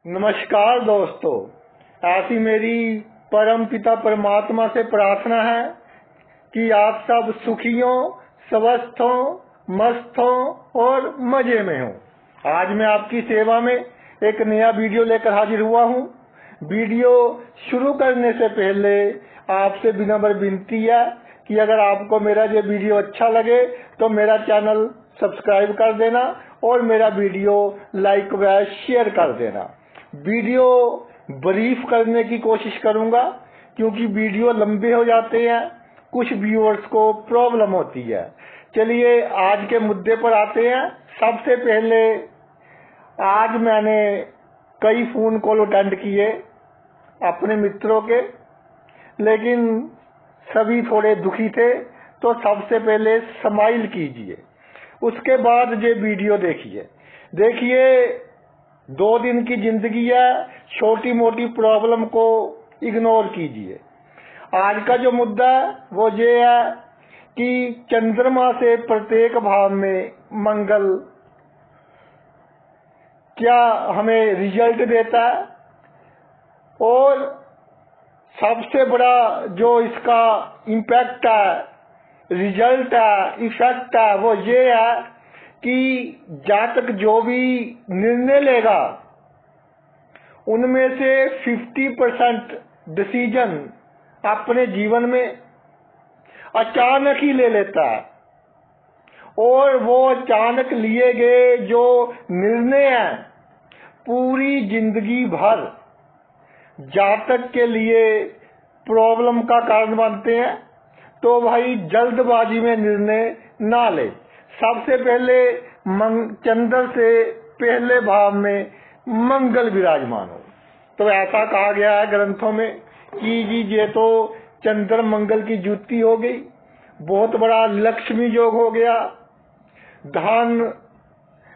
नमस्कार दोस्तों, ऐसी मेरी परम पिता परमात्मा से प्रार्थना है कि आप सब सुखी हो, स्वस्थ हो, मस्त हो और मजे में हो। आज मैं आपकी सेवा में एक नया वीडियो लेकर हाजिर हुआ हूँ। वीडियो शुरू करने से पहले आपसे विनम्र विनती है कि अगर आपको मेरा ये वीडियो अच्छा लगे तो मेरा चैनल सब्सक्राइब कर देना और मेरा वीडियो लाइक व शेयर कर देना। वीडियो ब्रीफ करने की कोशिश करूंगा क्योंकि वीडियो लंबे हो जाते हैं, कुछ व्यूअर्स को प्रॉब्लम होती है। चलिए आज के मुद्दे पर आते हैं। सबसे पहले आज मैंने कई फोन कॉल अटेंड किए अपने मित्रों के, लेकिन सभी थोड़े दुखी थे। तो सबसे पहले स्माइल कीजिए, उसके बाद ये वीडियो देखिए 2 दिन की जिंदगी है, छोटी मोटी प्रॉब्लम को इग्नोर कीजिए। आज का जो मुद्दा है वो ये है कि चंद्रमा से प्रत्येक भाव में मंगल क्या हमें रिजल्ट देता है, और सबसे बड़ा जो इसका इम्पैक्ट है, रिजल्ट है, इफेक्ट है, वो ये है कि जातक जो भी निर्णय लेगा उनमें से 50% डिसीजन अपने जीवन में अचानक ही ले लेता है, और वो अचानक लिए गए जो निर्णय हैं पूरी जिंदगी भर जातक के लिए प्रॉब्लम का कारण बनते हैं। तो भाई जल्दबाजी में निर्णय ना ले। सबसे पहले चंद्र से पहले भाव में मंगल विराजमान हो। तो ऐसा कहा गया है ग्रंथों में कि जी ये तो चंद्र मंगल की युति हो गई, बहुत बड़ा लक्ष्मी योग हो गया, धन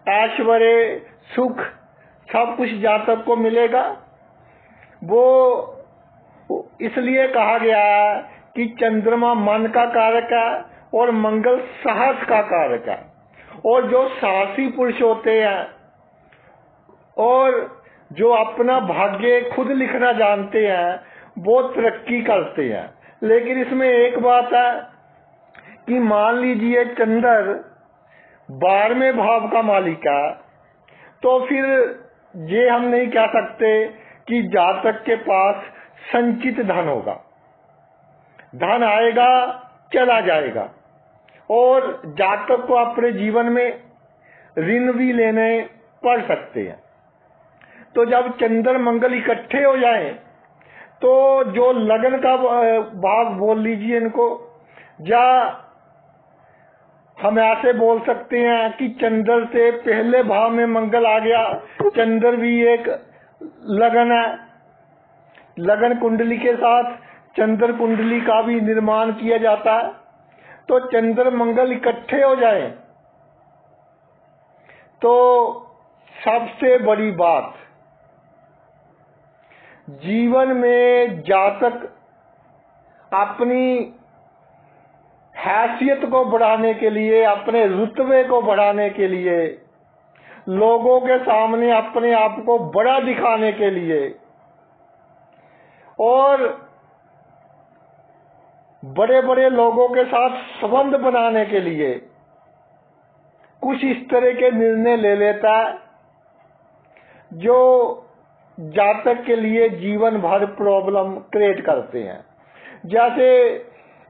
ऐश्वर्य सुख सब कुछ जातक को मिलेगा। वो इसलिए कहा गया है कि चंद्रमा मन का कारक है और मंगल साहस का कारक है, और जो साहसी पुरुष होते हैं और जो अपना भाग्य खुद लिखना जानते हैं वो तरक्की करते हैं। लेकिन इसमें एक बात है कि मान लीजिए चंद्र 12वें भाव का मालिक है, तो फिर ये हम नहीं कह सकते कि जातक के पास संचित धन होगा। धन आएगा चला जाएगा, और जातक को अपने जीवन में ऋण भी लेने पड़ सकते हैं। तो जब चंद्र मंगल इकट्ठे हो जाएं तो जो लगन का भाव बोल लीजिए इनको, या हम ऐसे बोल सकते हैं कि चंद्र से पहले भाव में मंगल आ गया। चंद्र भी एक लगन है, लगन कुंडली के साथ चंद्र कुंडली का भी निर्माण किया जाता है। तो चंद्र मंगल इकट्ठे हो जाएं तो सबसे बड़ी बात, जीवन में जातक अपनी हैसियत को बढ़ाने के लिए, अपने रुतबे को बढ़ाने के लिए, लोगों के सामने अपने आप को बड़ा दिखाने के लिए और बड़े बड़े लोगों के साथ संबंध बनाने के लिए कुछ इस तरह के निर्णय ले लेता है जो जातक के लिए जीवन भर प्रॉब्लम क्रिएट करते हैं। जैसे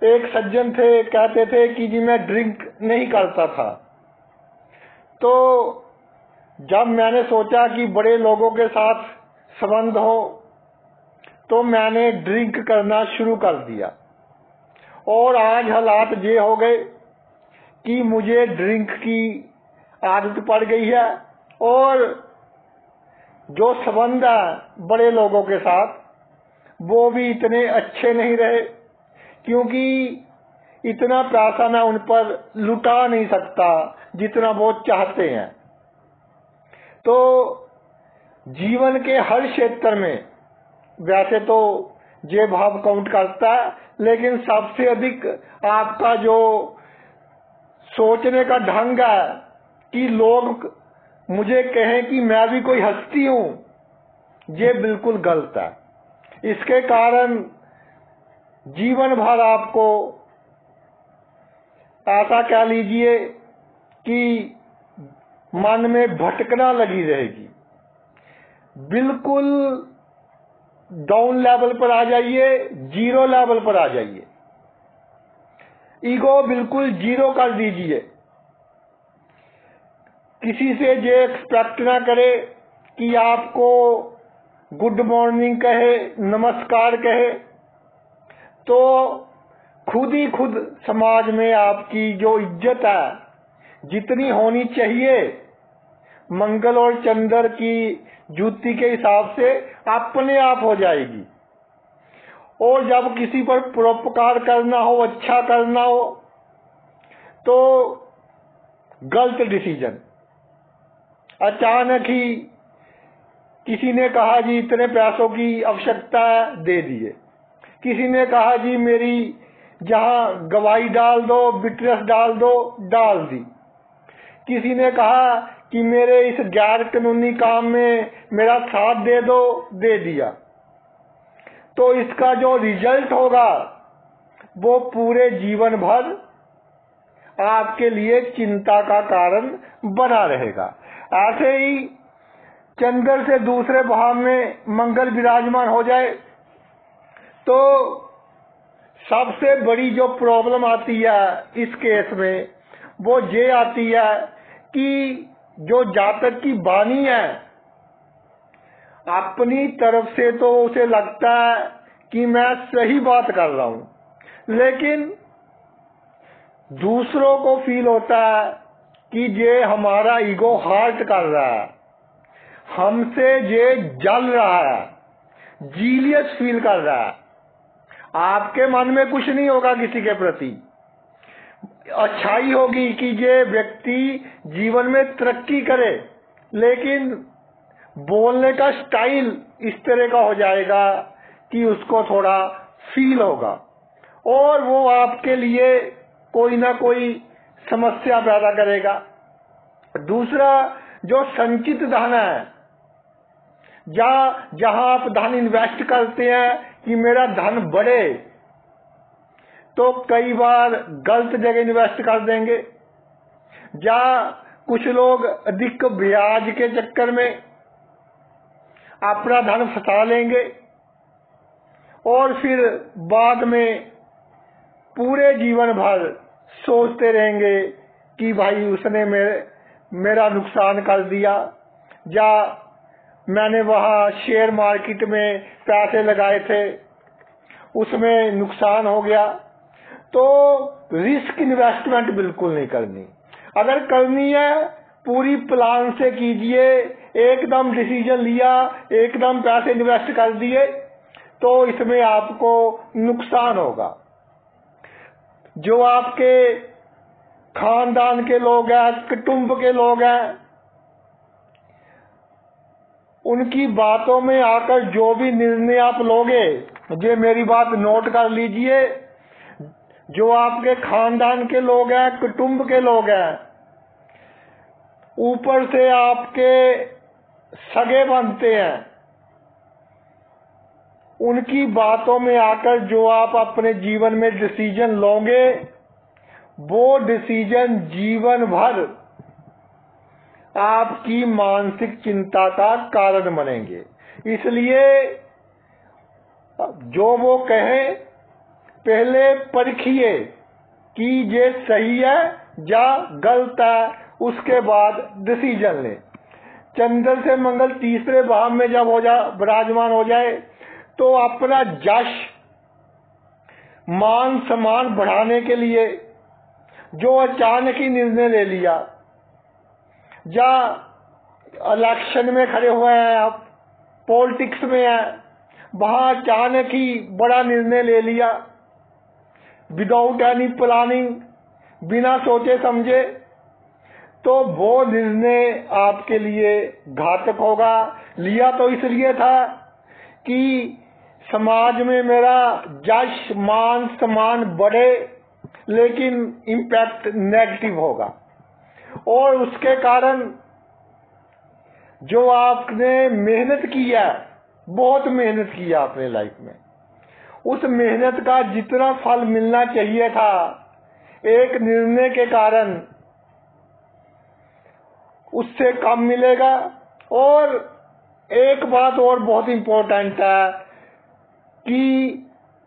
एक सज्जन थे, कहते थे कि जी मैं ड्रिंक नहीं करता था। तो जब मैंने सोचा कि बड़े लोगों के साथ संबंध हो तो मैंने ड्रिंक करना शुरू कर दिया, और आज हालात ये हो गए कि मुझे ड्रिंक की आदत पड़ गई है, और जो संबंध है बड़े लोगों के साथ वो भी इतने अच्छे नहीं रहे, क्योंकि इतना पैसा मैं उन पर लुटा नहीं सकता जितना वो चाहते हैं। तो जीवन के हर क्षेत्र में वैसे तो ये भाव काउंट करता है, लेकिन सबसे अधिक आपका जो सोचने का ढंग है कि लोग मुझे कहें कि मैं भी कोई हस्ती हूँ, ये बिल्कुल गलत है। इसके कारण जीवन भर आपको ऐसा कह लीजिए कि मन में भटकना लगी रहेगी। बिल्कुल डाउन लेवल पर आ जाइए, जीरो लेवल पर आ जाइए, ईगो बिल्कुल जीरो कर दीजिए। किसी से ये एक्सपेक्ट ना करे कि आपको गुड मॉर्निंग कहे, नमस्कार कहे, तो खुद ही खुद समाज में आपकी जो इज्जत है जितनी होनी चाहिए मंगल और चंद्र की जुती के हिसाब से अपने आप हो जाएगी। और जब किसी पर परोपकार करना हो, अच्छा करना हो, तो गलत डिसीजन, अचानक ही किसी ने कहा जी इतने पैसों की आवश्यकता है, दे दिए। किसी ने कहा जी मेरी जहां गवाही डाल दो, बिटरस डाल दो, डाल दी। किसी ने कहा कि मेरे इस गैर कानूनी काम में मेरा साथ दे दो, दे दिया। तो इसका जो रिजल्ट होगा वो पूरे जीवन भर आपके लिए चिंता का कारण बना रहेगा। ऐसे ही चंद्र से दूसरे भाव में मंगल विराजमान हो जाए तो सबसे बड़ी जो प्रॉब्लम आती है इस केस में वो ये आती है कि जो जातक की वाणी है अपनी तरफ से तो उसे लगता है कि मैं सही बात कर रहा हूं, लेकिन दूसरों को फील होता है कि ये हमारा ईगो हर्ट कर रहा है, हमसे ये जल रहा है, जीलियस फील कर रहा है। आपके मन में कुछ नहीं होगा किसी के प्रति, अच्छाई होगी कि ये व्यक्ति जीवन में तरक्की करे, लेकिन बोलने का स्टाइल इस तरह का हो जाएगा कि उसको थोड़ा फील होगा और वो आपके लिए कोई ना कोई समस्या पैदा करेगा। दूसरा, जो संचित धन है, जहां आप धन इन्वेस्ट करते हैं कि मेरा धन बढ़े, तो कई बार गलत जगह इन्वेस्ट कर देंगे। या कुछ लोग अधिक ब्याज के चक्कर में अपना धन फंसा लेंगे और फिर बाद में पूरे जीवन भर सोचते रहेंगे कि भाई उसने मेरा नुकसान कर दिया, या मैंने वहां शेयर मार्केट में पैसे लगाए थे उसमें नुकसान हो गया। तो रिस्क इन्वेस्टमेंट बिल्कुल नहीं करनी। अगर करनी है पूरी प्लान से कीजिए, एकदम डिसीजन लिया, एकदम पैसे इन्वेस्ट कर दिए, तो इसमें आपको नुकसान होगा। जो आपके खानदान के लोग हैं, कुटुंब के लोग हैं, उनकी बातों में आकर जो भी निर्णय आप लोगे, ये मेरी बात नोट कर लीजिए, जो आपके खानदान के लोग हैं, कुटुंब के लोग हैं, ऊपर से आपके सगे बनते हैं, उनकी बातों में आकर जो आप अपने जीवन में डिसीजन लोगे, वो डिसीजन जीवन भर आपकी मानसिक चिंता का कारण बनेंगे। इसलिए जो वो कहे पहले परखिए कि ये सही है या गलत है, उसके बाद डिसीजन ले। चंद्र से मंगल तीसरे भाव में जब विराजमान हो जाए तो अपना यश, मान सम्मान बढ़ाने के लिए जो अचानक ही निर्णय ले लिया, या इलेक्शन में खड़े हुए हैं आप, पॉलिटिक्स में हैं, वहां अचानक ही बड़ा निर्णय ले लिया विदाउट एनी प्लानिंग, बिना सोचे समझे, तो वो निर्णय आपके लिए घातक होगा। लिया तो इसलिए था कि समाज में मेरा यश, मान सम्मान बढ़े, लेकिन इम्पैक्ट नेगेटिव होगा, और उसके कारण जो आपने मेहनत की है बहुत मेहनत की आपने लाइफ में, उस मेहनत का जितना फल मिलना चाहिए था एक निर्णय के कारण उससे कम मिलेगा। और एक बात और बहुत इंपॉर्टेंट है कि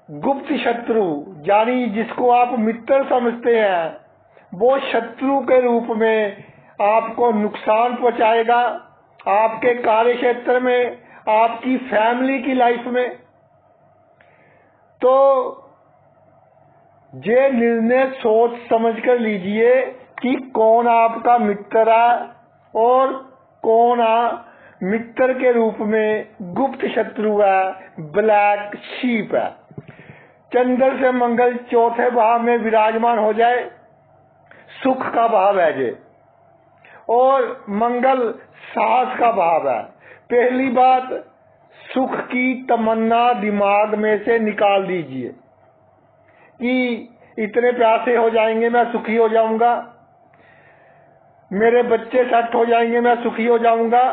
गुप्त शत्रु, यानी जिसको आप मित्र समझते हैं, वो शत्रु के रूप में आपको नुकसान पहुंचाएगा, आपके कार्य क्षेत्र में, आपकी फैमिली की लाइफ में। तो ये निर्णय सोच समझ कर लीजिए कि कौन आपका मित्र है और कौन मित्र के रूप में गुप्त शत्रु है, ब्लैक शीप है। चंद्र से मंगल चौथे भाव में विराजमान हो जाए, सुख का भाव है ये, और मंगल साहस का भाव है। पहली बात, सुख की तमन्ना दिमाग में से निकाल दीजिए कि इतने पैसे हो जाएंगे मैं सुखी हो जाऊंगा, मेरे बच्चे सेट हो जाएंगे मैं सुखी हो जाऊंगा।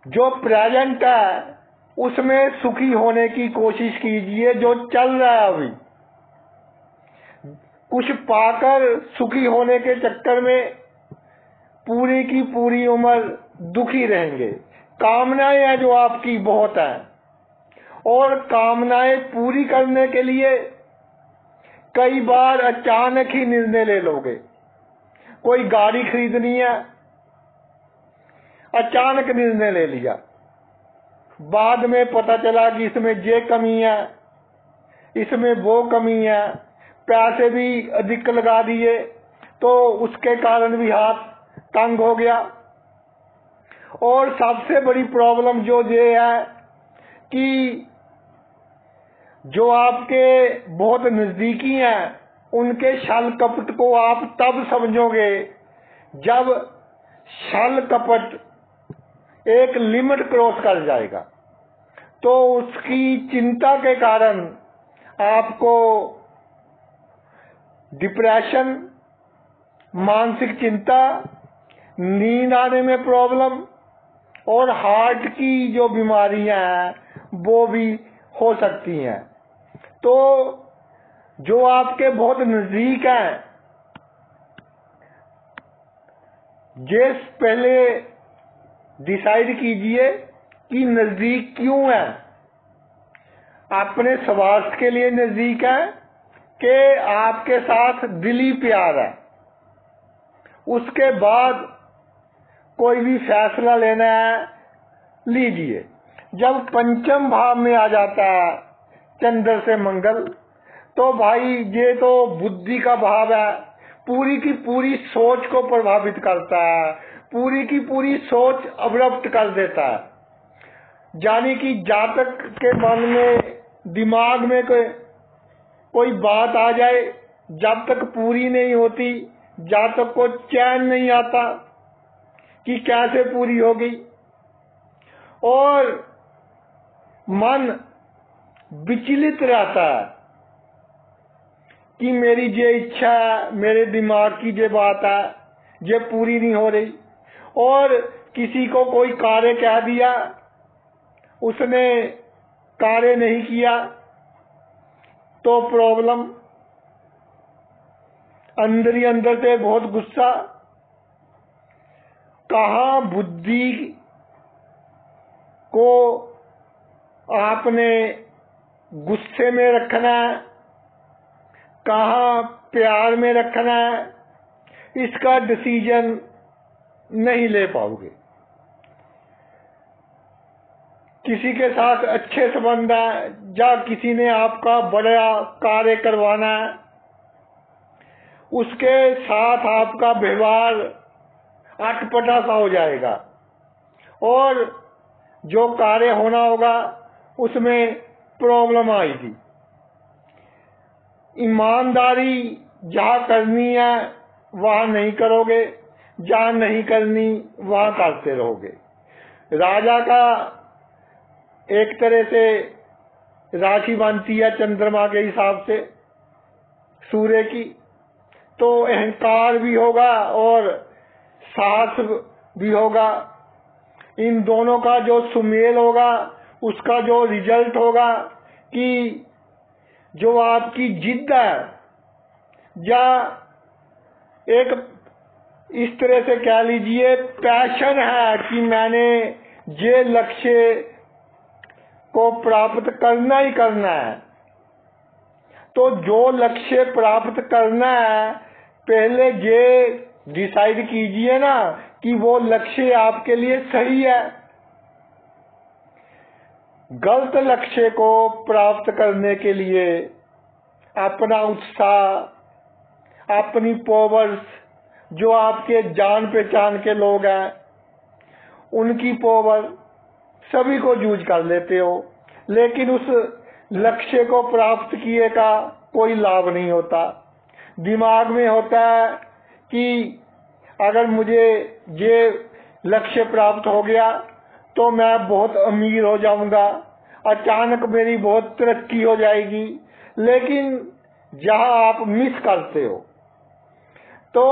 जो प्रेजेंट है उसमें सुखी होने की कोशिश कीजिए। जो चल रहा है अभी, कुछ पाकर सुखी होने के चक्कर में पूरी की पूरी उम्र दुखी रहेंगे। कामनाएं हैं जो आपकी बहुत है, और कामनाएं पूरी करने के लिए कई बार अचानक ही निर्णय ले लोगे। कोई गाड़ी खरीदनी है, अचानक निर्णय ले लिया, बाद में पता चला कि इसमें ये कमी है, इसमें वो कमी है, पैसे भी अधिक लगा दिए तो उसके कारण भी हाथ तंग हो गया। और सबसे बड़ी प्रॉब्लम जो ये है कि जो आपके बहुत नजदीकी हैं उनके छल कपट को आप तब समझोगे जब छल कपट एक लिमिट क्रॉस कर जाएगा। तो उसकी चिंता के कारण आपको डिप्रेशन, मानसिक चिंता, नींद आने में प्रॉब्लम और हार्ट की जो बीमारियां हैं वो भी हो सकती हैं। तो जो आपके बहुत नजदीक हैं, ये पहले डिसाइड कीजिए कि नजदीक क्यों है। अपने स्वास्थ्य के लिए नजदीक है कि आपके साथ दिली प्यार है। उसके बाद कोई भी फैसला लेना है लीजिए। जब पंचम भाव में आ जाता है चंद्र से मंगल, तो भाई ये तो बुद्धि का भाव है, पूरी की पूरी सोच को प्रभावित करता है, पूरी की पूरी सोच अवरुप्त कर देता है। यानी कि जातक के मन में, दिमाग में कोई बात आ जाए, जब तक पूरी नहीं होती जातक को चैन नहीं आता कि कैसे पूरी होगी, और मन विचलित रहता है कि मेरी ये इच्छा है, मेरे दिमाग की ये बात है, ये पूरी नहीं हो रही। और किसी को कोई कार्य कह दिया, उसने कार्य नहीं किया तो प्रॉब्लम, अंदर ही अंदर से बहुत गुस्सा। कहाँ बुद्धि को आपने गुस्से में रखना है, कहाँ प्यार में रखना है, इसका डिसीजन नहीं ले पाओगे। किसी के साथ अच्छे संबंध है या किसी ने आपका बड़ा कार्य करवाना है, उसके साथ आपका व्यवहार अटपटा सा हो जाएगा और जो कार्य होना होगा उसमें प्रॉब्लम आएगी। ईमानदारी जहाँ करनी है वहाँ नहीं करोगे, जहाँ नहीं करनी वहाँ करते रहोगे। राजा का एक तरह से राशि बनती है चंद्रमा के हिसाब से सूर्य की, तो अहंकार भी होगा और साहस भी होगा। इन दोनों का जो सुमेल होगा उसका जो रिजल्ट होगा कि जो आपकी जिद है या एक इस तरह से कह लीजिए पैशन है कि मैंने ये लक्ष्य को प्राप्त करना ही करना है, तो जो लक्ष्य प्राप्त करना है पहले ये डिसाइड कीजिए ना कि वो लक्ष्य आपके लिए सही है। गलत लक्ष्य को प्राप्त करने के लिए अपना उत्साह, अपनी पावर्स, जो आपके जान पहचान के लोग हैं उनकी पावर सभी को यूज कर लेते हो, लेकिन उस लक्ष्य को प्राप्त किए का कोई लाभ नहीं होता। दिमाग में होता है कि अगर मुझे ये लक्ष्य प्राप्त हो गया तो मैं बहुत अमीर हो जाऊंगा, अचानक मेरी बहुत तरक्की हो जाएगी। लेकिन जहां आप मिस करते हो तो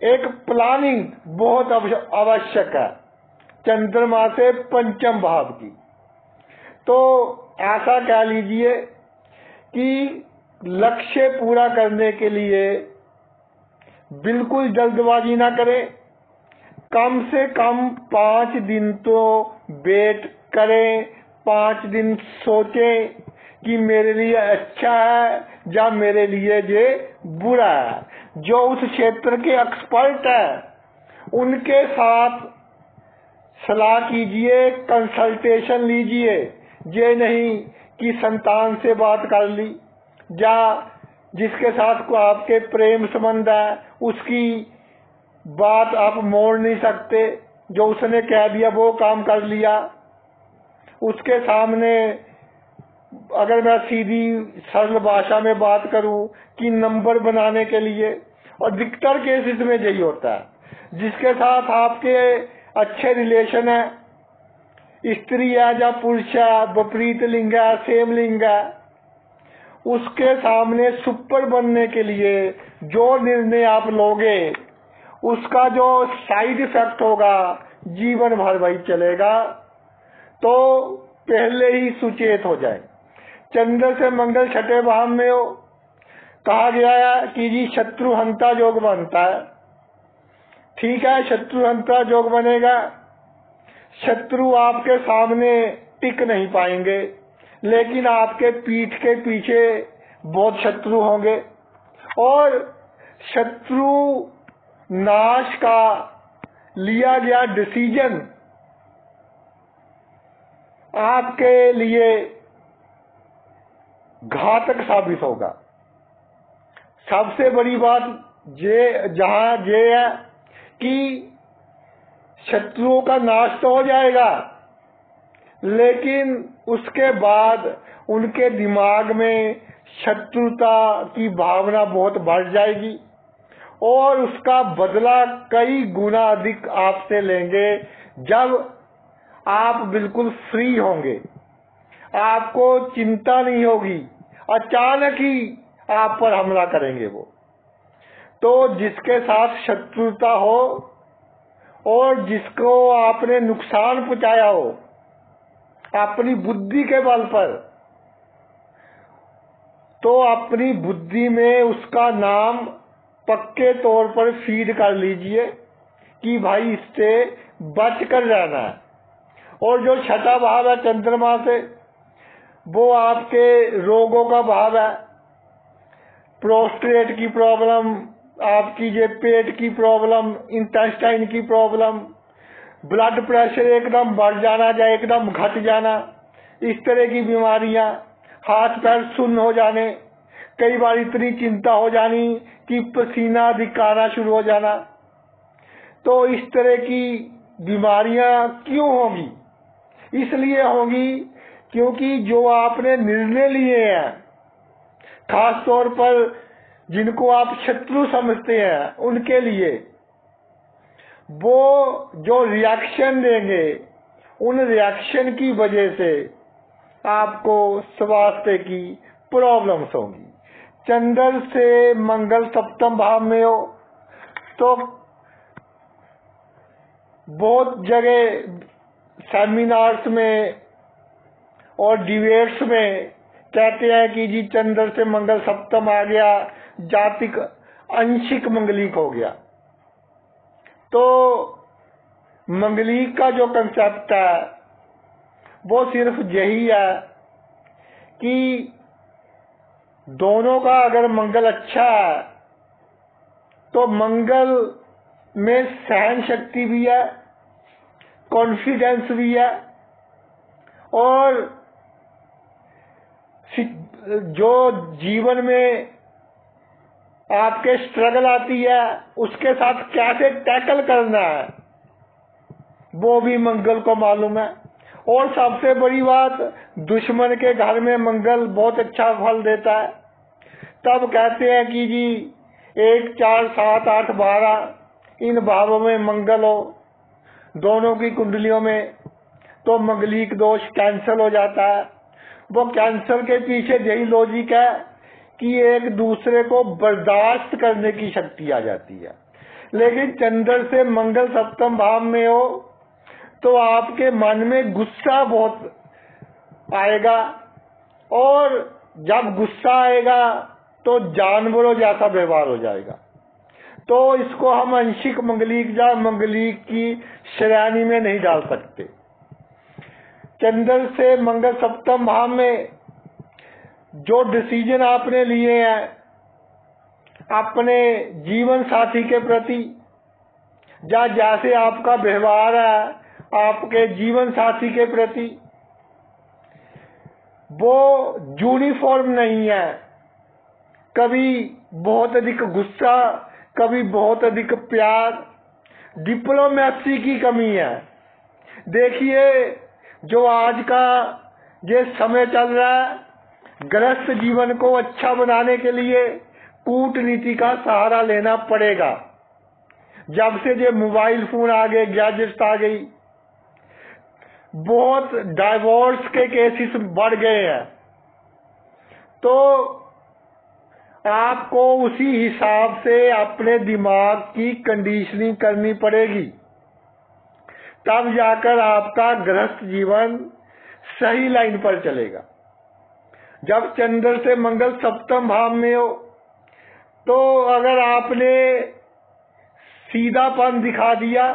एक प्लानिंग बहुत आवश्यक है चंद्रमा से पंचम भाव की। तो ऐसा कह लीजिए कि लक्ष्य पूरा करने के लिए बिल्कुल जल्दबाजी ना करें, कम से कम 5 दिन तो वेट करें, 5 दिन सोचें कि मेरे लिए अच्छा है या मेरे लिए ये बुरा है। जो उस क्षेत्र के एक्सपर्ट है उनके साथ सलाह कीजिए, कंसल्टेशन लीजिए। ये नहीं कि संतान से बात कर ली या जिसके साथ को आपके प्रेम संबंध है उसकी बात आप मोड़ नहीं सकते, जो उसने कह दिया वो काम कर लिया। उसके सामने अगर मैं सीधी सरल भाषा में बात करूं कि नंबर बनाने के लिए, और अधिकतर केसेस में यही होता है, जिसके साथ आपके अच्छे रिलेशन है, स्त्री है या पुरुष है, विपरीत लिंग है, सेम लिंग है, उसके सामने सुपर बनने के लिए जो निर्णय आप लोगे उसका जो साइड इफेक्ट होगा जीवन भर वही चलेगा। तो पहले ही सुचेत हो जाए। चंद्र से मंगल छठे भाव में हो, कहा गया है कि जी शत्रुहंता योग बनता है। ठीक है, शत्रुहंता योग बनेगा, शत्रु आपके सामने टिक नहीं पाएंगे, लेकिन आपके पीठ के पीछे बहुत शत्रु होंगे, और शत्रु नाश का लिया गया डिसीजन आपके लिए घातक साबित होगा। सबसे बड़ी बात जहां ये है कि शत्रुओं का नाश तो हो जाएगा, लेकिन उसके बाद उनके दिमाग में शत्रुता की भावना बहुत बढ़ जाएगी और उसका बदला कई गुना अधिक आपसे लेंगे। जब आप बिल्कुल फ्री होंगे, आपको चिंता नहीं होगी, अचानक ही आप पर हमला करेंगे वो। तो जिसके साथ शत्रुता हो और जिसको आपने नुकसान पहुंचाया हो अपनी बुद्धि के बल पर, तो अपनी बुद्धि में उसका नाम पक्के तौर पर फीड कर लीजिए कि भाई इससे बच कर रहना है। और जो छठा भाव है चंद्रमा से, वो आपके रोगों का भाव है। प्रोस्टेट की प्रॉब्लम, आपकी ये पेट की प्रॉब्लम, इंटेस्टाइन की प्रॉब्लम, ब्लड प्रेशर एकदम बढ़ जाना या एकदम घट जाना, इस तरह की बीमारियां, हाथ पैर सुन्न हो जाने, कई बार इतनी चिंता हो जानी कि पसीना अधिक आना शुरू हो जाना। तो इस तरह की बीमारियां क्यों होगी? इसलिए होगी क्योंकि जो आपने निर्णय लिए हैं, खास तौर पर जिनको आप शत्रु समझते हैं उनके लिए, वो जो रिएक्शन देंगे उन रिएक्शन की वजह से आपको स्वास्थ्य की प्रॉब्लम्स होंगी। चंद्र से मंगल सप्तम भाव में हो तो बहुत जगह सेमिनार्स में और डिबेट्स में कहते हैं कि जी चंद्र से मंगल सप्तम आ गया, जातिक आंशिक मंगलिक हो गया। तो मंगलिक का जो कंसेप्ट है वो सिर्फ यही है कि दोनों का अगर मंगल अच्छा है तो मंगल में सहन शक्ति भी है, कॉन्फिडेंस भी है, और जो जीवन में आपके स्ट्रगल आती है उसके साथ कैसे टैकल करना है वो भी मंगल को मालूम है। और सबसे बड़ी बात, दुश्मन के घर में मंगल बहुत अच्छा फल देता है। तब कहते हैं कि जी 1, 4, 7, 8, 12 इन भावों में मंगल हो दोनों की कुंडलियों में तो मंगलिक दोष कैंसल हो जाता है। वो कैंसल के पीछे यही लॉजिक है कि एक दूसरे को बर्दाश्त करने की शक्ति आ जाती है। लेकिन चंद्र से मंगल सप्तम भाव में हो तो आपके मन में गुस्सा बहुत आएगा, और जब गुस्सा आएगा तो जानवरों जैसा व्यवहार हो जाएगा। तो इसको हम आंशिक मंगलिक या मंगलिक की श्रेणी में नहीं डाल सकते। चंद्र से मंगल सप्तम भाव में जो डिसीजन आपने लिए हैं अपने जीवन साथी के प्रति, या जैसे आपका व्यवहार है आपके जीवन साथी के प्रति, वो यूनिफॉर्म नहीं है। कभी बहुत अधिक गुस्सा, कभी बहुत अधिक प्यार, डिप्लोमेसी की कमी है। देखिए जो आज का ये समय चल रहा है, गृहस्थ जीवन को अच्छा बनाने के लिए कूटनीति का सहारा लेना पड़ेगा। जब से ये मोबाइल फोन आ गए, गैजेट्स आ गई, बहुत डाइवोर्स के केसेस बढ़ गए हैं। तो आपको उसी हिसाब से अपने दिमाग की कंडीशनिंग करनी पड़ेगी, तब जाकर आपका गृहस्थ जीवन सही लाइन पर चलेगा। जब चंद्र से मंगल सप्तम भाव में हो तो अगर आपने सीधापन दिखा दिया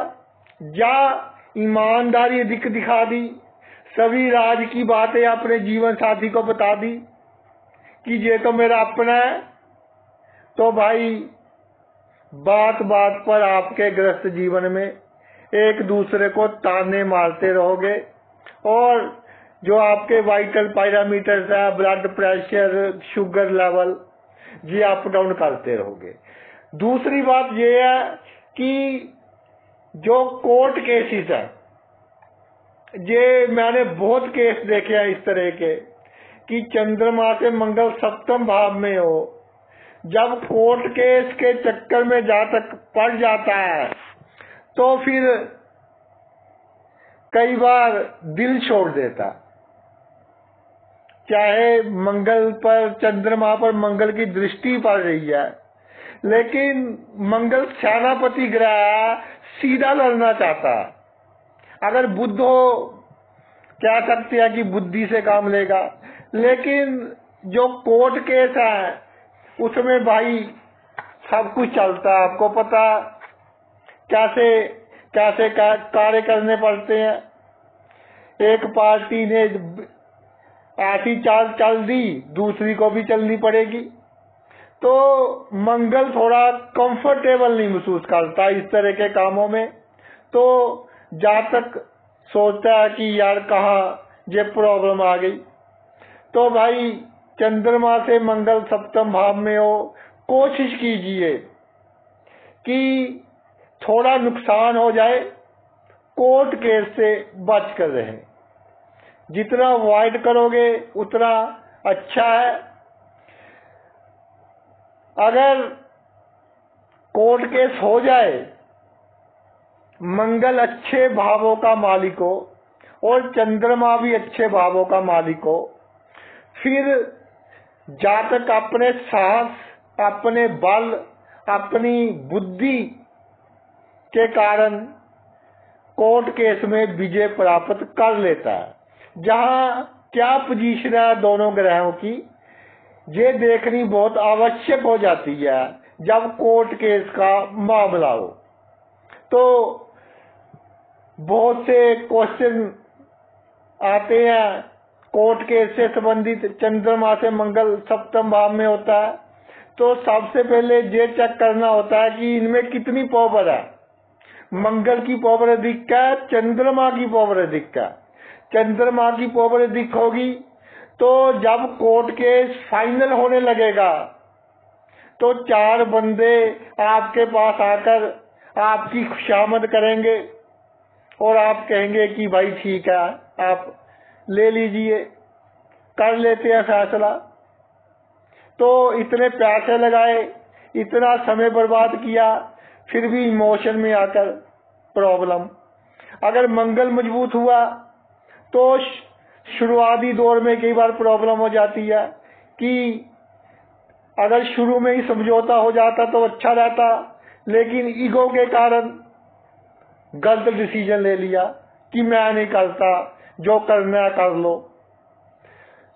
या ईमानदारी अधिक दिखा दी, सभी राज की बातें अपने जीवन साथी को बता दी कि ये तो मेरा अपना है, तो भाई बात बात पर आपके गृहस्थ जीवन में एक दूसरे को ताने मारते रहोगे, और जो आपके वाइटल पैरामीटर्स है, ब्लड प्रेशर, शुगर लेवल, ये अप डाउन करते रहोगे। दूसरी बात ये है कि जो कोर्ट केसेस है, ये मैंने बहुत केस देखे हैं इस तरह के कि चंद्रमा से मंगल सप्तम भाव में हो, जब कोर्ट केस के चक्कर में जा तक पड़ जाता है तो फिर कई बार दिल छोड़ देता। चाहे मंगल पर, चंद्रमा पर मंगल की दृष्टि पड़ रही है, लेकिन मंगल सेनापति ग्रह है, सीधा लड़ना चाहता है। अगर बुध हो कह सकते हैं कि बुद्धि से काम लेगा, लेकिन जो कोर्ट केस है उसमें भाई सब कुछ चलता है। आपको पता कैसे कैसे कार्य करने पड़ते हैं। एक पार्टी ने ऐसी चाल चल दी, दूसरी को भी चलनी पड़ेगी। तो मंगल थोड़ा कंफर्टेबल नहीं महसूस करता इस तरह के कामों में, तो जातक सोचता है कि यार कहाँ ये प्रॉब्लम आ गई। तो भाई चंद्रमा से मंगल सप्तम भाव में हो, कोशिश कीजिए कि थोड़ा नुकसान हो जाए, कोर्ट केस से बच कर रहें। जितना अवॉइड करोगे उतना अच्छा है। अगर कोर्ट केस हो जाए, मंगल अच्छे भावों का मालिक हो और चंद्रमा भी अच्छे भावों का मालिक हो, फिर जातक अपने साहस, अपने बल, अपनी बुद्धि के कारण कोर्ट केस में विजय प्राप्त कर लेता है। जहां क्या पोजीशन है दोनों ग्रहों की, ये देखनी बहुत आवश्यक हो जाती है जब कोर्ट केस का मामला हो। तो बहुत से क्वेश्चन आते हैं कोर्ट केस से संबंधित। चंद्रमा से मंगल सप्तम भाव में होता है, तो सबसे पहले ये चेक करना होता है कि इनमें कितनी पावर है। मंगल की पावर अधिक है, चंद्रमा की पावर अधिक है। चंद्रमा की पावर अधिक होगी तो जब कोर्ट केस फाइनल होने लगेगा तो 4 बंदे आपके पास आकर आपकी खुशामद करेंगे और आप कहेंगे कि भाई ठीक है, आप ले लीजिए, कर लेते हैं फैसला। तो इतने पैसे लगाए, इतना समय बर्बाद किया, फिर भी इमोशन में आकर प्रॉब्लम। अगर मंगल मजबूत हुआ तो शुरुआती दौर में कई बार प्रॉब्लम हो जाती है कि अगर शुरू में ही समझौता हो जाता तो अच्छा रहता, लेकिन ईगो के कारण गलत डिसीजन ले लिया कि मैं नहीं करता, जो करना है कर लो।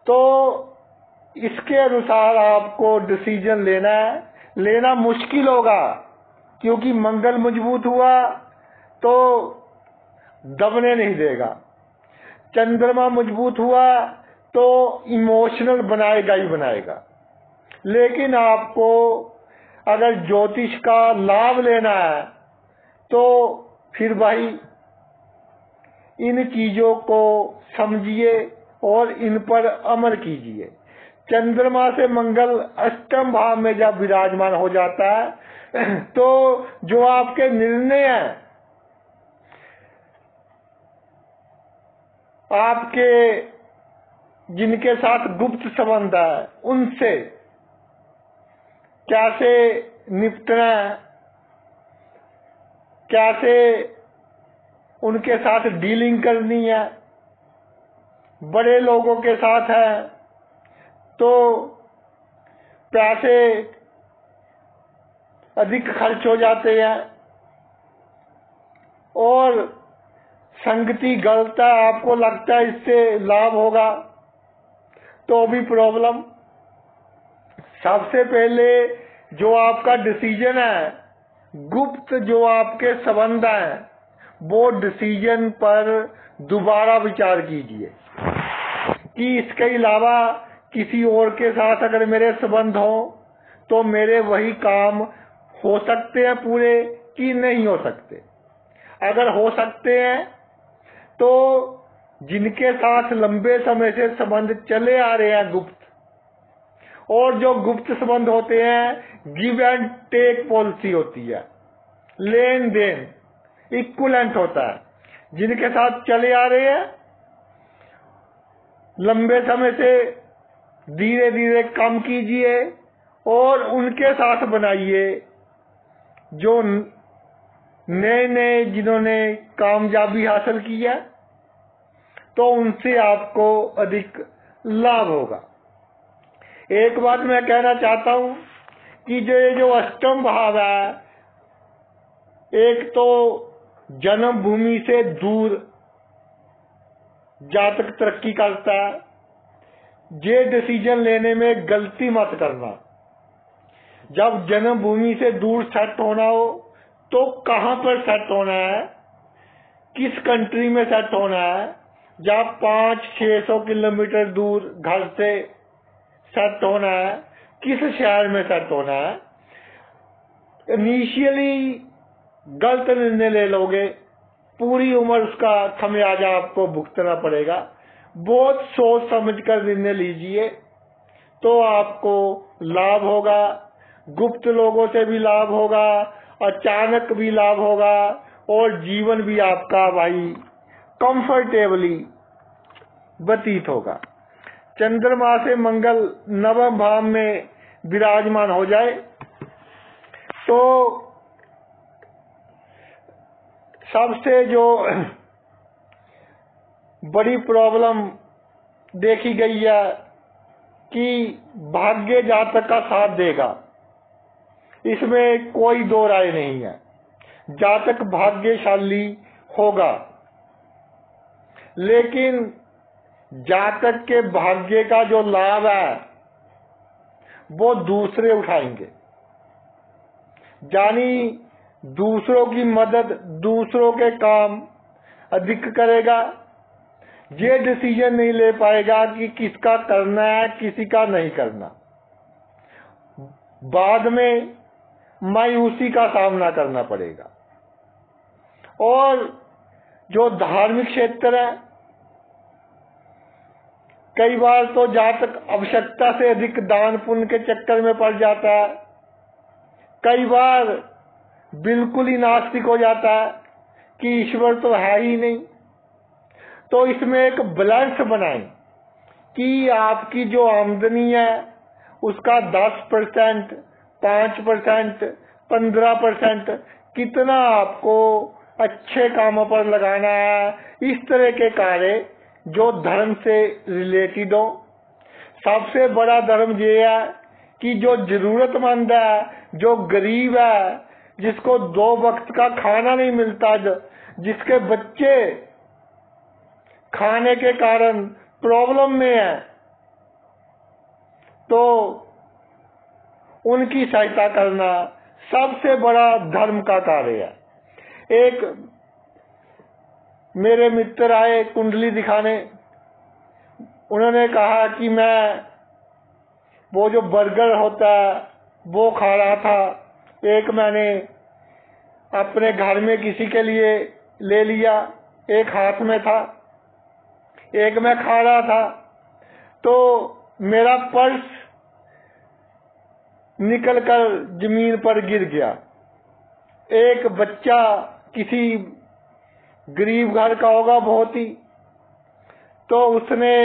तो इसके अनुसार आपको डिसीजन लेना है। लेना मुश्किल होगा क्योंकि मंगल मजबूत हुआ तो दबने नहीं देगा, चंद्रमा मजबूत हुआ तो इमोशनल बनाएगा ही बनाएगा। लेकिन आपको अगर ज्योतिष का लाभ लेना है तो फिर भाई इन चीजों को समझिए और इन पर अमल कीजिए। चंद्रमा से मंगल अष्टम भाव में जब विराजमान हो जाता है तो जो आपके निर्णय हैं, आपके जिनके साथ गुप्त संबंध है, उनसे कैसे निपटना है, कैसे उनके साथ डीलिंग करनी है। बड़े लोगों के साथ है तो पैसे अधिक खर्च हो जाते हैं और संगति गलत है, आपको लगता है इससे लाभ होगा तो भी प्रॉब्लम। सबसे पहले जो आपका डिसीजन है, गुप्त जो आपके संबंध हैं, वो डिसीजन पर दोबारा विचार कीजिए कि इसके अलावा किसी और के साथ अगर मेरे संबंध हो तो मेरे वही काम हो सकते हैं पूरे कि नहीं हो सकते। अगर हो सकते हैं तो जिनके साथ लंबे समय से संबंध चले आ रहे हैं गुप्त, और जो गुप्त संबंध होते हैं गिव एंड टेक पॉलिसी होती है, लेन देन इक्विवेलेंट होता है। जिनके साथ चले आ रहे हैं लंबे समय से धीरे धीरे कम कीजिए और उनके साथ बनाइए जो नए नए जिन्होंने कामयाबी हासिल की है, तो उनसे आपको अधिक लाभ होगा। एक बात मैं कहना चाहता हूं कि जो अष्टम भाव है, एक तो जन्मभूमि से दूर जातक तरक्की करता है। ये डिसीजन लेने में गलती मत करना। जब जन्मभूमि से दूर सेट होना हो तो कहां पर सेट होना है, किस कंट्री में सेट होना है। जब 500-600 किलोमीटर दूर घर से सेट होना है, किस शहर में सेट होना है। इनिशियली गलत निर्णय ले लोगे, पूरी उम्र उसका खमियाजा आपको भुगतना पड़ेगा। बहुत सोच समझकर निर्णय लीजिए तो आपको लाभ होगा। गुप्त लोगों से भी लाभ होगा, अचानक भी लाभ होगा और जीवन भी आपका भाई कंफर्टेबली व्यतीत होगा। चंद्रमा से मंगल नवम भाव में विराजमान हो जाए तो सबसे जो बड़ी प्रॉब्लम देखी गई है कि भाग्य जातक का साथ देगा, इसमें कोई दो राय नहीं है। जातक भाग्यशाली होगा, लेकिन जातक के भाग्य का जो लाभ है वो दूसरे उठाएंगे, यानी दूसरों की मदद, दूसरों के काम अधिक करेगा। ये डिसीजन नहीं ले पाएगा कि किसका करना है, किसी का नहीं करना। बाद में मायूसी का सामना करना पड़ेगा। और जो धार्मिक क्षेत्र है, कई बार तो जातक आवश्यकता से अधिक दान पुण्य के चक्कर में पड़ जाता है, कई बार बिल्कुल ही नास्तिक हो जाता है कि ईश्वर तो है ही नहीं। तो इसमें एक बैलेंस बनाएं कि आपकी जो आमदनी है उसका 10%, 5%, 15% कितना आपको अच्छे कामों पर लगाना है। इस तरह के कार्य जो धर्म से रिलेटेड हो। सबसे बड़ा धर्म ये है कि जो जरूरतमंद है, जो गरीब है, जिसको 2 वक्त का खाना नहीं मिलता, जिसके बच्चे खाने के कारण प्रॉब्लम में है, तो उनकी सहायता करना सबसे बड़ा धर्म का कार्य है। एक मेरे मित्र आए कुंडली दिखाने, उन्होंने कहा कि मैं वो जो बर्गर होता है वो खा रहा था। एक मैंने अपने घर में किसी के लिए ले लिया, एक हाथ में था, एक मैं खा रहा था, तो मेरा पर्स निकलकर जमीन पर गिर गया। एक बच्चा किसी गरीब घर का होगा बहुत ही, तो उसने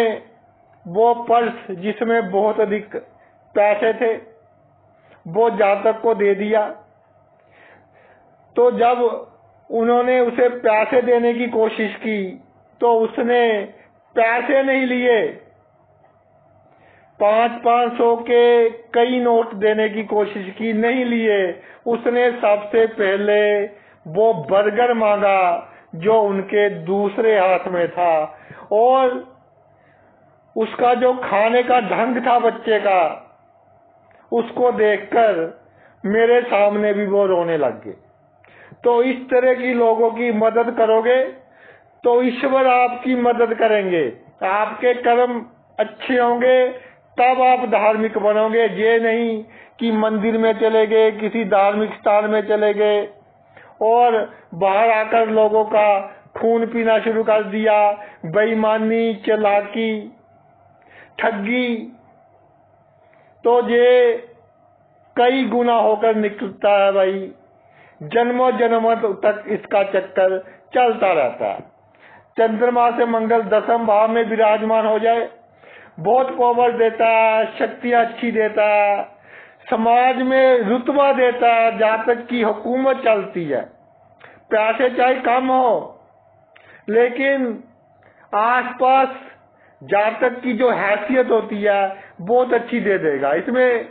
वो पर्स जिसमें बहुत अधिक पैसे थे वो जातक को दे दिया। तो जब उन्होंने उसे पैसे देने की कोशिश की तो उसने पैसे नहीं लिए, 500-500 के कई नोट देने की कोशिश की, नहीं लिए। उसने सबसे पहले वो बर्गर मांगा जो उनके दूसरे हाथ में था, और उसका जो खाने का ढंग था बच्चे का, उसको देखकर मेरे सामने भी वो रोने लग गए। तो इस तरह की लोगों की मदद करोगे तो ईश्वर आपकी मदद करेंगे। आपके कर्म अच्छे होंगे तब आप धार्मिक बनोगे। ये नहीं कि मंदिर में चले गए, किसी धार्मिक स्थान में चले गए और बाहर आकर लोगों का खून पीना शुरू कर दिया, बेईमानी, चालाकी, ठगी, तो ये कई गुना होकर निकलता है भाई। जन्मों जन्मों तक इसका चक्कर चलता रहता है। चंद्रमा से मंगल 10वें भाव में विराजमान हो जाए, बहुत पावर देता है, शक्तियां अच्छी देता है, समाज में रुतबा देता है, जातक की हुकूमत चलती है। पैसे चाहे कम हो, लेकिन आसपास जातक की जो हैसियत होती है बहुत अच्छी दे देगा, इसमें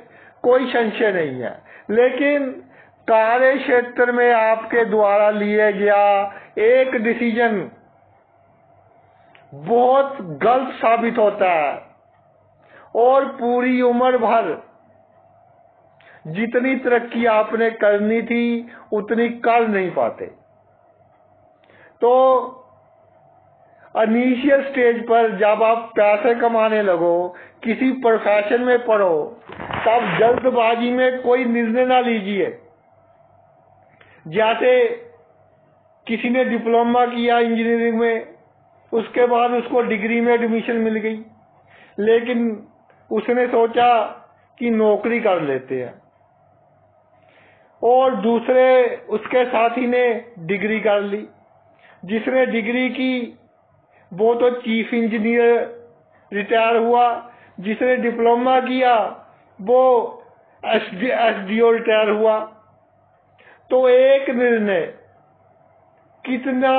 कोई संशय नहीं है। लेकिन कार्य क्षेत्र में आपके द्वारा लिए गया एक डिसीजन बहुत गलत साबित होता है और पूरी उम्र भर जितनी तरक्की आपने करनी थी उतनी कर नहीं पाते। तो इनिशियल स्टेज पर जब आप पैसे कमाने लगो, किसी प्रोफेशन में पढ़ो, तब जल्दबाजी में कोई निर्णय ना लीजिए। जैसे किसी ने डिप्लोमा किया इंजीनियरिंग में, उसके बाद उसको डिग्री में एडमिशन मिल गई, लेकिन उसने सोचा कि नौकरी कर लेते हैं, और दूसरे उसके साथी ने डिग्री कर ली। जिसने डिग्री की वो तो चीफ इंजीनियर रिटायर हुआ, जिसने डिप्लोमा किया वो एसडीओ रिटायर हुआ। तो एक निर्णय कितना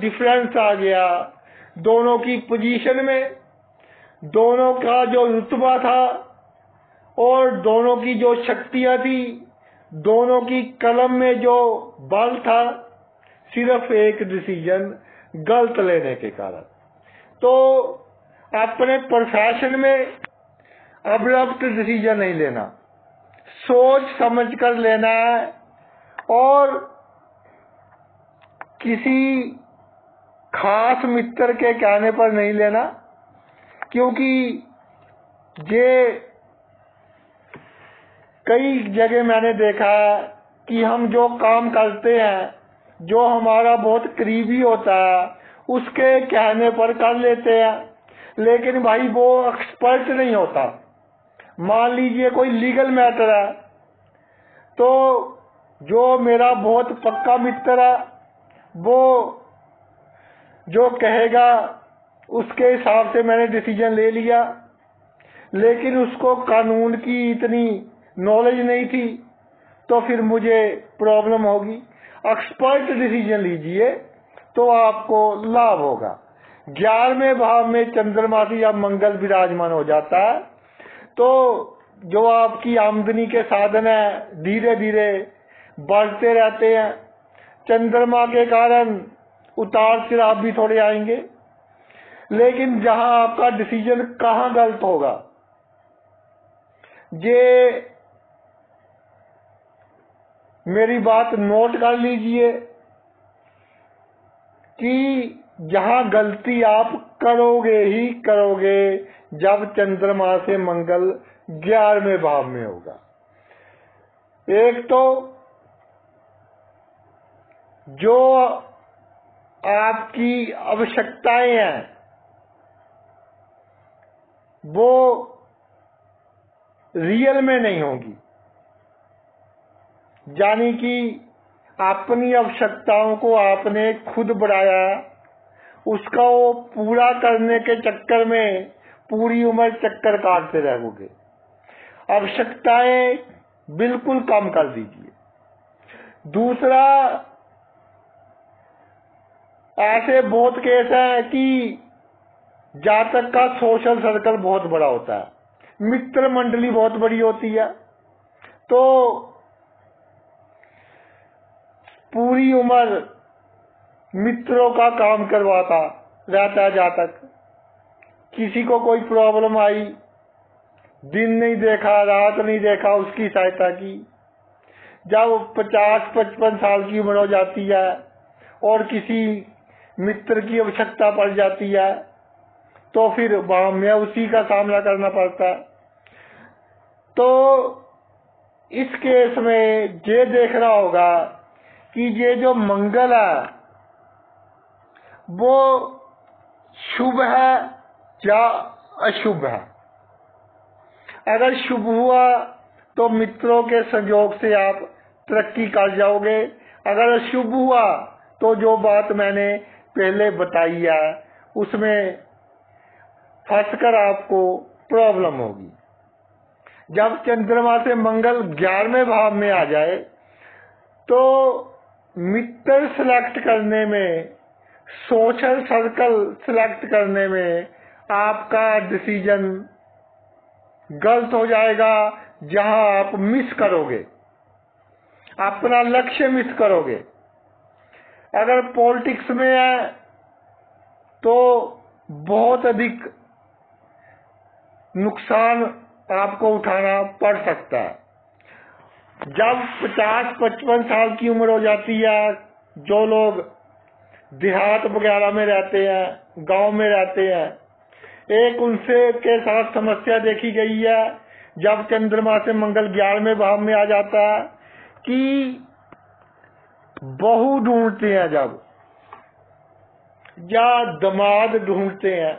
डिफरेंस आ गया दोनों की पोजीशन में, दोनों का जो रुतबा था और दोनों की जो शक्तियां थी, दोनों की कलम में जो बल था, सिर्फ एक डिसीजन गलत लेने के कारण। तो अपने प्रोफेशन में अब्रप्ट डिसीजन नहीं लेना, सोच समझ कर लेना है और किसी खास मित्र के कहने पर नहीं लेना, क्योंकि ये कई जगह मैंने देखा है कि हम जो काम करते हैं, जो हमारा बहुत करीबी होता है, उसके कहने पर कर लेते हैं, लेकिन भाई वो एक्सपर्ट नहीं होता। मान लीजिए कोई लीगल मैटर है, तो जो मेरा बहुत पक्का मित्र है वो जो कहेगा उसके हिसाब से मैंने डिसीजन ले लिया, लेकिन उसको कानून की इतनी नॉलेज नहीं थी, तो फिर मुझे प्रॉब्लम होगी। एक्सपर्ट डिसीजन लीजिए तो आपको लाभ होगा। 11वें भाव में चंद्रमा से या मंगल विराजमान हो जाता है, तो जो आपकी आमदनी के साधन है धीरे धीरे बढ़ते रहते हैं। चंद्रमा के कारण उतार चढ़ाव भी थोड़े आएंगे, लेकिन जहां आपका डिसीजन कहां गलत होगा, ये मेरी बात नोट कर लीजिए कि जहां गलती आप करोगे ही करोगे जब चंद्रमा से मंगल 11वें भाव में होगा। एक तो जो आपकी आवश्यकताएं हैं वो रियल में नहीं होगी, यानी कि अपनी आवश्यकताओं को आपने खुद बढ़ाया, उसका वो पूरा करने के चक्कर में पूरी उम्र चक्कर काटते रहोगे। आवश्यकताएं बिल्कुल कम कर दीजिए। दूसरा, ऐसे बहुत केस हैं कि जातक का सोशल सर्कल बहुत बड़ा होता है, मित्र मंडली बहुत बड़ी होती है, तो पूरी उम्र मित्रों का काम करवाता रहता है जातक। किसी को कोई प्रॉब्लम आई, दिन नहीं देखा रात नहीं देखा, उसकी सहायता की। जब 50-55 साल की उम्र हो जाती है और किसी मित्र की आवश्यकता पड़ जाती है, तो फिर वहां में उसी का सामना करना पड़ता है। तो इस केस में ये देखना होगा कि ये जो मंगल है वो शुभ है या अशुभ है। अगर शुभ हुआ तो मित्रों के संयोग से आप तरक्की कर जाओगे, अगर अशुभ हुआ तो जो बात मैंने पहले बताई है उसमें फंसकर आपको प्रॉब्लम होगी। जब चंद्रमा से मंगल 11वें भाव में आ जाए तो मित्र सिलेक्ट करने में, सोशल सर्कल सिलेक्ट करने में आपका डिसीजन गलत हो जाएगा, जहां आप मिस करोगे, अपना लक्ष्य मिस करोगे। अगर पॉलिटिक्स में है तो बहुत अधिक नुकसान आपको उठाना पड़ सकता है। जब 50-55 साल की उम्र हो जाती है, जो लोग देहात वगैरह में रहते हैं, गांव में रहते हैं, एक उनसे के साथ समस्या देखी गई है जब चंद्रमा से मंगल 11वें भाव में आ जाता है कि बहू ढूंढते हैं जब, या दामाद ढूंढते हैं,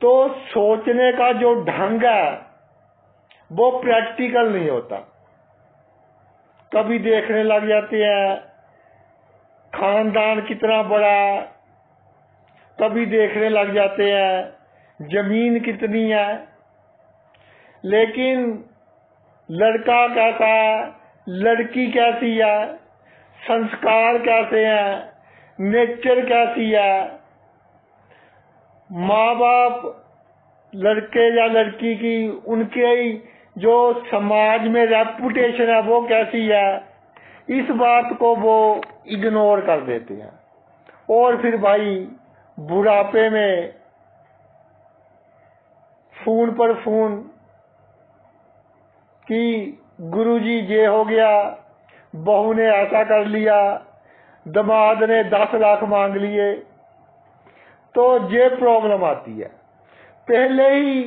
तो सोचने का जो ढंग है वो प्रैक्टिकल नहीं होता। कभी देखने लग जाते हैं खानदान कितना बड़ा, कभी देखने लग जाते हैं जमीन कितनी है, लेकिन लड़का कैसा है, लड़की कैसी है, संस्कार कैसे हैं, नेचर कैसी है, माँ बाप लड़के या लड़की की उनके जो समाज में रेपुटेशन है वो कैसी है, इस बात को वो इग्नोर कर देते हैं और फिर भाई बुढ़ापे में फोन पर फोन कि गुरुजी ये हो गया, बहू ने ऐसा कर लिया, दामाद ने 10 लाख मांग लिए, तो ये प्रॉब्लम आती है। पहले ही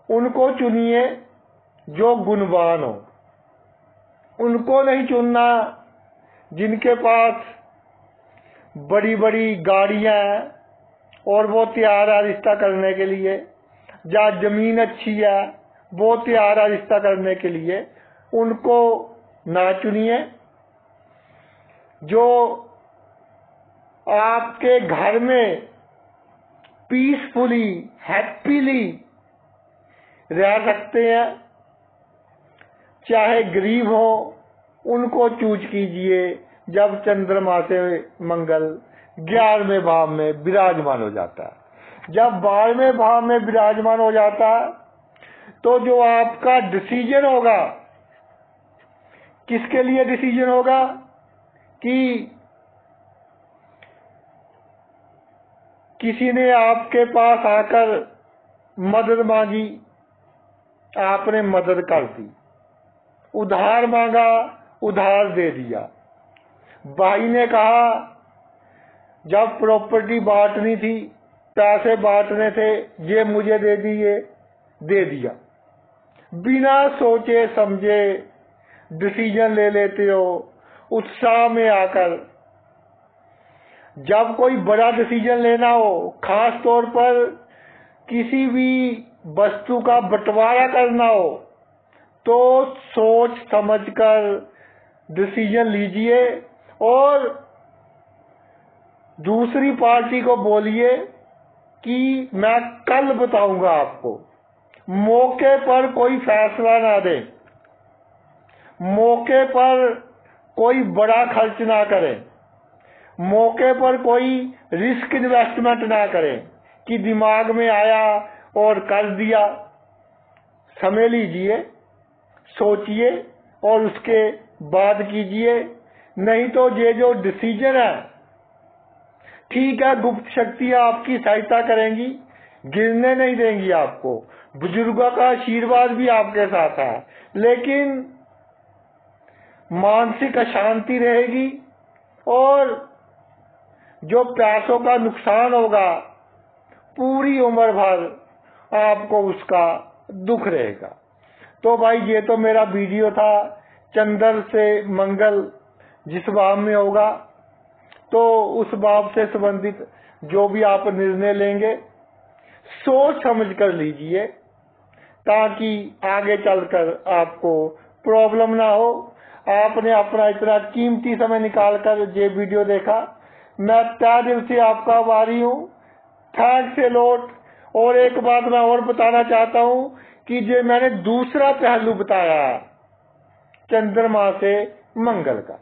उनको चुनिए जो गुणवान हो, उनको नहीं चुनना जिनके पास बड़ी बड़ी गाड़ियां हैं और वो तैयार है रिश्ता करने के लिए, या जमीन अच्छी है वो तैयार है रिश्ता करने के लिए, उनको ना चुनिए। जो आपके घर में पीसफुली हैप्पीली रह सकते हैं, चाहे गरीब हो, उनको चूज कीजिए। जब चंद्रमा से मंगल 11वें भाव में विराजमान हो जाता है, जब 12वें भाव में विराजमान हो जाता है, तो जो आपका डिसीजन होगा, किसके लिए डिसीजन होगा कि किसी ने आपके पास आकर मदद मांगी, आपने मदद कर दी, उधार मांगा, उधार दे दिया। भाई ने कहा जब प्रॉपर्टी बांटनी थी, पैसे बांटने थे, ये मुझे दे दिए, दे दिया। बिना सोचे समझे डिसीजन ले लेते हो उत्साह में आकर। जब कोई बड़ा डिसीजन लेना हो, खास तौर पर किसी भी वस्तु का बंटवारा करना हो, तो सोच समझकर डिसीजन लीजिए और दूसरी पार्टी को बोलिए कि मैं कल बताऊंगा आपको। मौके पर कोई फैसला ना दें, मौके पर कोई बड़ा खर्च ना करें, मौके पर कोई रिस्क इन्वेस्टमेंट ना करें कि दिमाग में आया और कर दिया। समय लीजिए, सोचिए और उसके बाद कीजिए। नहीं तो ये जो डिसीजन है, ठीक है, गुप्त शक्तियां आपकी सहायता करेंगी, गिरने नहीं देंगी आपको, बुजुर्गों का आशीर्वाद भी आपके साथ है, लेकिन मानसिक अशांति रहेगी और जो पैसों का नुकसान होगा पूरी उम्र भर आपको उसका दुख रहेगा। तो भाई ये तो मेरा वीडियो था, चंद्र से मंगल जिस भाव में होगा, तो उस भाव से संबंधित जो भी आप निर्णय लेंगे सोच समझ कर लीजिए, ताकि आगे चलकर आपको प्रॉब्लम ना हो। आपने अपना इतना कीमती समय निकालकर ये वीडियो देखा, मैं तहे दिल से आपका आभारी हूँ। Thanks a lot. और एक बात मैं और बताना चाहता हूँ कि जो मैंने दूसरा पहलू बताया चंद्रमा से मंगल का,